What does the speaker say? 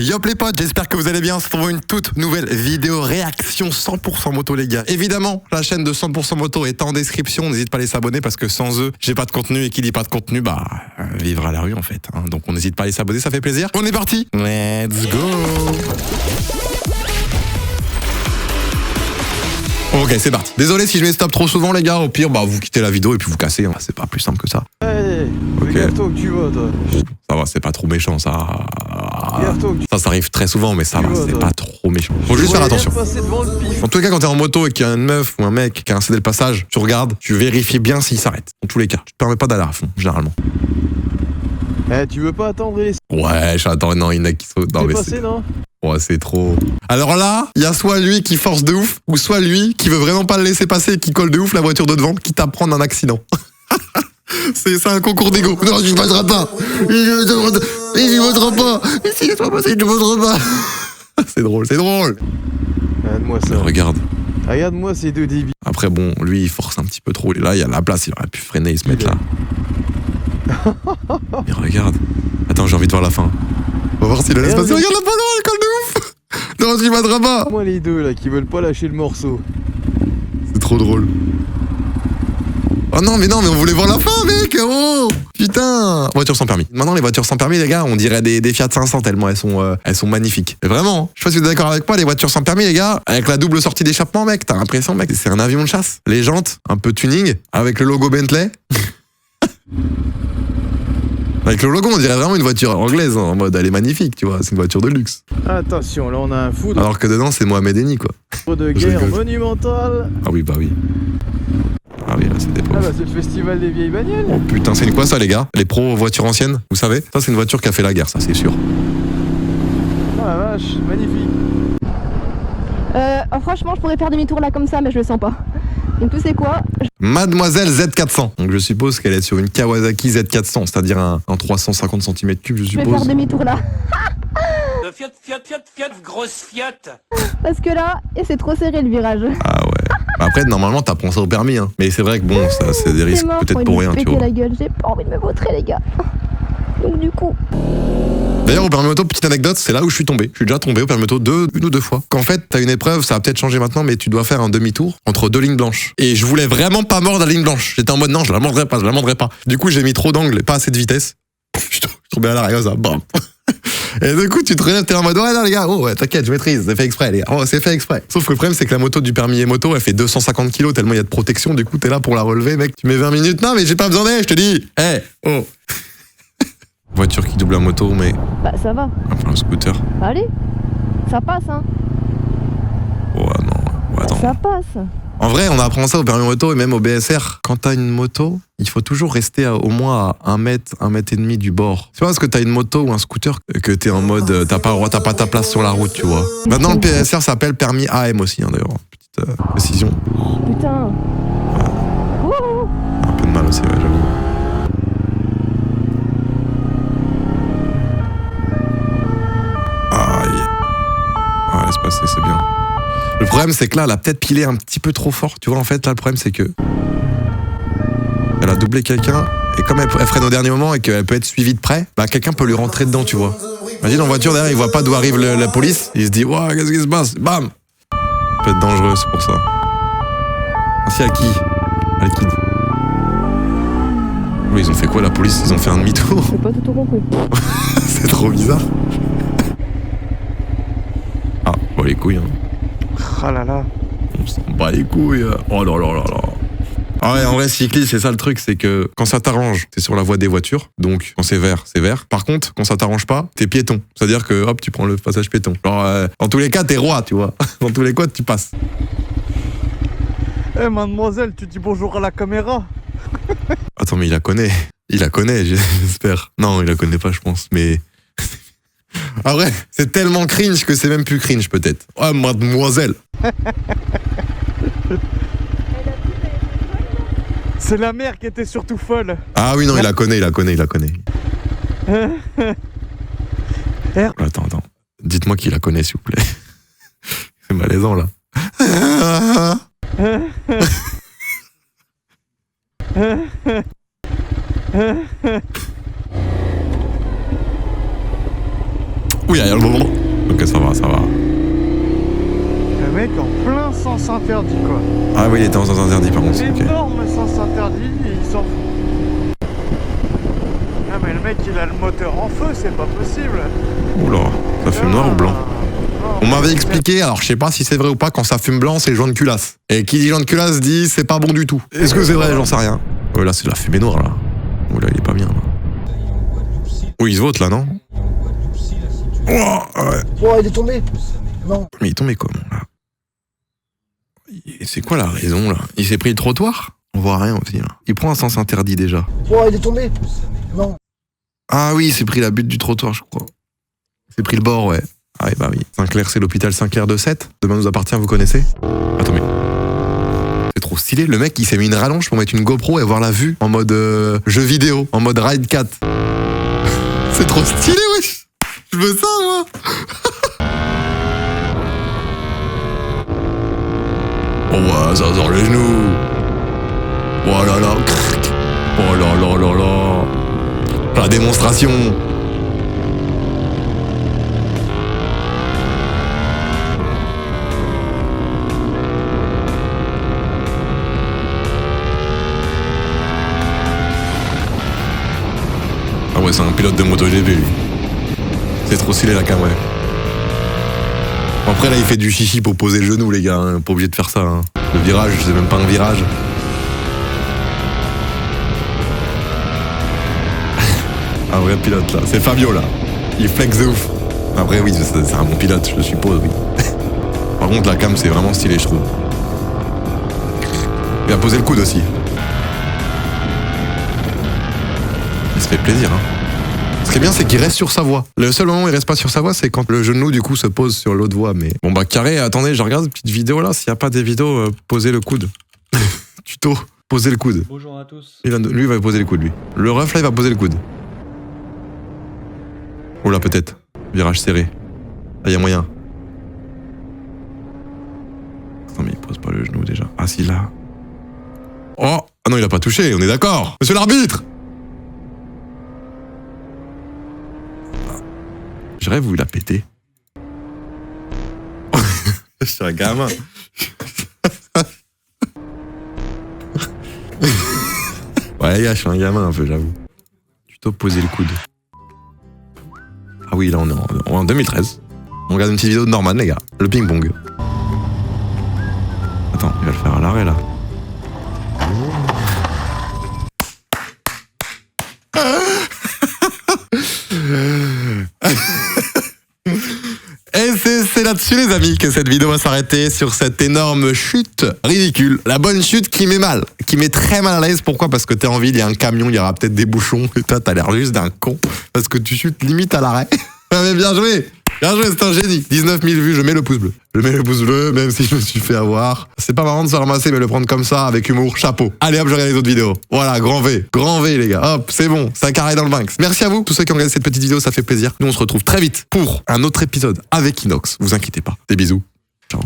Yop les potes, j'espère que vous allez bien. On se retrouve pour une toute nouvelle vidéo réaction 100% moto les gars. Évidemment, la chaîne de 100% moto est en description. N'hésite pas à aller s'abonner parce que sans eux, j'ai pas de contenu et qui dit pas de contenu, vivre à la rue en fait. Donc on n'hésite pas à aller s'abonner, ça fait plaisir. On est parti. Let's go. Ok, c'est parti. Désolé si je mets stop trop souvent les gars. Au pire, vous quittez la vidéo et puis vous cassez. C'est pas plus simple que ça. Hey, Ok. regarde-toi que tu vas, toi. Ça va, c'est pas trop méchant ça. Regarde-toi que Ça arrive très souvent, mais ça va, c'est pas trop méchant. Faut tu juste faire vois rien attention. passer devant le pif. En tout cas, quand t'es en moto et qu'il y a une meuf ou un mec qui a cédé le passage, tu regardes, tu vérifies bien s'il s'arrête. En tous les cas, tu te permets pas d'aller à fond, généralement. Eh, tu veux pas attendre les... Ouais, j'attends, non, il y en a qui sautent. Non, T'es mais passé, c'est... non? Ouais, c'est trop. Alors là, il y a soit lui qui force de ouf, ou soit lui qui veut vraiment pas le laisser passer et qui colle de ouf la voiture de devant, quitte à prendre un accident. C'est un concours d'ego. Non, je ne passerai pas. Il ne votera pas. Mais s'il ne pas passer, il ne votera pas. C'est drôle, c'est drôle. Regarde-moi ça. Regarde. Regarde-moi ces deux débiles. Après, bon, lui, il force un petit peu trop. Là, il y a la place, il aurait pu freiner et se mettre là. Mais regarde. Attends, j'ai envie de voir la fin. On va voir s'il le laisse passer. Regarde la polo, elle colle de ouf. Non, tu battras pas. Moi les deux là qui veulent pas lâcher le morceau. C'est trop drôle. Oh non, mais on voulait voir la fin, mec. Oh, putain. Voiture sans permis. Maintenant, les voitures sans permis, les gars, on dirait des Fiat 500 tellement elles sont magnifiques. Mais vraiment, je sais pas si vous êtes d'accord avec moi, les voitures sans permis, les gars, avec la double sortie d'échappement, mec, t'as l'impression, mec, c'est un avion de chasse. Les jantes, un peu tuning, avec le logo Bentley. Avec le logo, on dirait vraiment une voiture anglaise, en mode elle est magnifique, tu vois, c'est une voiture de luxe. Attention, là on a un foudre Alors que dedans, c'est Mohamed Eni, quoi. de je guerre rigole. monumentale. Ah oui, bah oui. Ah oui, là, c'était pas Ah ouf. bah c'est le festival des vieilles bagnoles. Oh putain, c'est une quoi ça, les gars? Les pros voitures anciennes, vous savez? Ça, c'est une voiture qui a fait la guerre, ça, c'est sûr. Oh la vache, magnifique. Franchement, je pourrais faire demi-tour là comme ça, mais je le sens pas. Donc, tu sais quoi? Mademoiselle Z400. Donc, je suppose qu'elle est sur une Kawasaki Z400, c'est-à-dire un 350 cm3, je Je vais faire suppose. demi-tour là. De Fiat, grosse Fiat. Parce que là, et c'est trop serré le virage. Ah ouais. Après, normalement, t'apprends ça au permis, hein. Mais c'est vrai que bon, ça, c'est des risques C'est mort, peut-être il pour me rien, tu péter vois. la gueule. J'ai pas envie de me vautrer, les gars. Donc, du coup. D'ailleurs, au permis moto, petite anecdote, c'est là où je suis tombé. Je suis déjà tombé au permis moto une ou deux fois. Qu'en fait, t'as une épreuve, ça a peut-être changé maintenant, mais tu dois faire un demi-tour entre deux lignes blanches. Et je voulais vraiment pas mordre la ligne blanche. J'étais en mode non, je la mordrai pas. Du coup, j'ai mis trop d'angles et pas assez de vitesse. Je suis tombé à l'arrière, ça, bam. Et du coup, tu te relèves, t'es en mode ouais, non, les gars, oh, ouais, t'inquiète, je maîtrise, c'est fait exprès, les gars. Oh, c'est fait exprès. Sauf que le problème, c'est que la moto du permis et moto, elle fait 250 kilos tellement il y a de protection. Du coup, t'es là pour la relever, mec. Tu mets 20 minutes. Non, mais j'ai pas besoin d'aide, je te dis. Oh. Voiture qui double la moto, mais Bah, ça va. enfin un scooter. Allez. Ça passe, hein. Oh non, ouais, attends. Ça passe. En vrai, on apprend ça au permis moto et même au BSR. Quand t'as une moto, il faut toujours rester au moins à 1 mètre et demi du bord. C'est pas parce que t'as une moto ou un scooter que t'es en mode t'as pas le droit, t'as pas ta place sur la route, tu vois. Maintenant, le PSR s'appelle permis AM aussi, hein, d'ailleurs. Petite précision. Putain. Ouh. Un peu de mal aussi, ouais, j'avoue. Aïe. Ah, laisse passer, c'est bien. Le problème, c'est que là, elle a peut-être pilé un petit peu trop fort. Tu vois, en fait, là, le problème, c'est que elle a doublé quelqu'un, et comme elle freine au dernier moment et qu'elle peut être suivie de près, quelqu'un peut lui rentrer dedans, tu vois. Imagine en voiture derrière, il voit pas d'où arrive la police, il se dit, ouah, qu'est-ce qui se passe? Bam! Ça peut être dangereux, c'est pour ça. Merci à qui? À qui? Oui, ils ont fait quoi, la police? Ils ont fait un demi-tour. J'ai pas tout compris. C'est trop bizarre. Ah, bon, les couilles, hein. Ah là là. On s'en bat les couilles. Oh là là là là. Ah ouais, en vrai, cycliste, c'est ça le truc, c'est que quand ça t'arrange, t'es sur la voie des voitures. Donc, quand c'est vert, c'est vert. Par contre, quand ça t'arrange pas, t'es piéton. C'est-à-dire que, hop, tu prends le passage piéton. Genre, dans tous les cas, t'es roi, tu vois. Dans tous les cas, tu passes. Eh mademoiselle, tu dis bonjour à la caméra. Attends, mais il la connaît. Il la connaît, j'espère. Non, il la connaît pas, je pense. Mais... Ah ouais, c'est tellement cringe que c'est même plus cringe, peut-être. Oh, mademoiselle. C'est la mère qui était surtout folle. Ah oui, non, il la connaît. Attends. Dites-moi qui la connaît, s'il vous plaît. C'est malaisant, là. Oui, il y a le moment. Ok, ça va, ça va. Le mec en plein sens interdit quoi. Ah oui, il était en sens interdit par contre. Ok. Énorme sens interdit et il s'en fout. Ah mais le mec il a le moteur en feu, c'est pas possible. Oula, ça fume noir ou blanc? Non, On m'avait expliqué, alors je sais pas si c'est vrai ou pas, quand ça fume blanc, c'est jaune culasse. Et qui dit jaune culasse dit c'est pas bon du tout. Est-ce que c'est vrai? J'en sais rien. Oh là, c'est de la fumée noire là. Oh là, il est pas bien là. Oui, il se vote là, non? Oh, ouais. Oh, il est tombé. Non. Mais il est tombé comment là? C'est quoi la raison là? Il s'est pris le trottoir? On voit rien aussi là. Il prend un sens interdit déjà. Oh, il est tombé. Non. Ah oui, il s'est pris la butte du trottoir, je crois. Il s'est pris le bord, ouais. Ah oui, bah oui. Saint-Clair, c'est l'hôpital Saint-Clair de Sète. Demain nous appartient, vous connaissez? Attends, mais... C'est trop stylé. Le mec, il s'est mis une rallonge pour mettre une GoPro et voir la vue en mode jeu vidéo, en mode Ride 4. C'est trop stylé, wesh. Je veux ça, moi. Oh ouais, ça sort les genoux. Oh là là. Oh là là là là. La démonstration. Ah ouais, c'est un pilote de MotoGP, lui. C'est trop stylé la cam, ouais. Après, là, il fait du chichi pour poser le genou, les gars. Hein. Pas obligé de faire ça. Hein. Le virage, c'est même pas un virage. Un vrai pilote, là. C'est Fabio, là. Il flex de ouf. Après, oui, c'est un bon pilote, je suppose, oui. Par contre, la cam, c'est vraiment stylé, je trouve. Il a posé le coude aussi. Il se fait plaisir, hein. Ce qui est bien, c'est qu'il reste sur sa voie. Le seul moment où il reste pas sur sa voie, c'est quand le genou, du coup, se pose sur l'autre voie. Mais bon, bah, carré, attendez, je regarde une petite vidéo là. S'il n'y a pas des vidéos, posez le coude. Tuto, posez le coude. Bonjour à tous. Lui, il va poser le coude, lui. Le ref, là, il va poser le coude. Oh là, peut-être. Virage serré. Ah, il y a moyen. Attends, mais il pose pas le genou déjà. Ah, si, là. Oh! Ah non, il a pas touché, on est d'accord. Monsieur l'arbitre! Je rêve où il a pété. Je suis un gamin. Ouais, les gars, je suis un gamin un peu, j'avoue. Tu dois poser le coude. Ah oui, là, on est en 2013. On regarde une petite vidéo de Norman, les gars. Le ping-pong. Attends, il va le faire à l'arrêt, là. Et c'est là-dessus, les amis, que cette vidéo va s'arrêter, sur cette énorme chute ridicule. La bonne chute qui met mal, qui met très mal à l'aise. Pourquoi? Parce que t'es en ville, il y a un camion, il y aura peut-être des bouchons, et toi, t'as l'air juste d'un con, parce que tu chutes limite à l'arrêt. Mais bien joué! Bien joué, c'est un génie. 19 000 vues, je mets le pouce bleu. Je mets le pouce bleu, même si je me suis fait avoir. C'est pas marrant de se ramasser, mais le prendre comme ça, avec humour, chapeau. Allez hop, je regarde les autres vidéos. Voilà, grand V, les gars. Hop, c'est bon, c'est un carré dans le banks. Merci à vous, tous ceux qui ont regardé cette petite vidéo, ça fait plaisir. Nous, on se retrouve très vite pour un autre épisode avec Inox. Vous inquiétez pas. Des bisous. Ciao.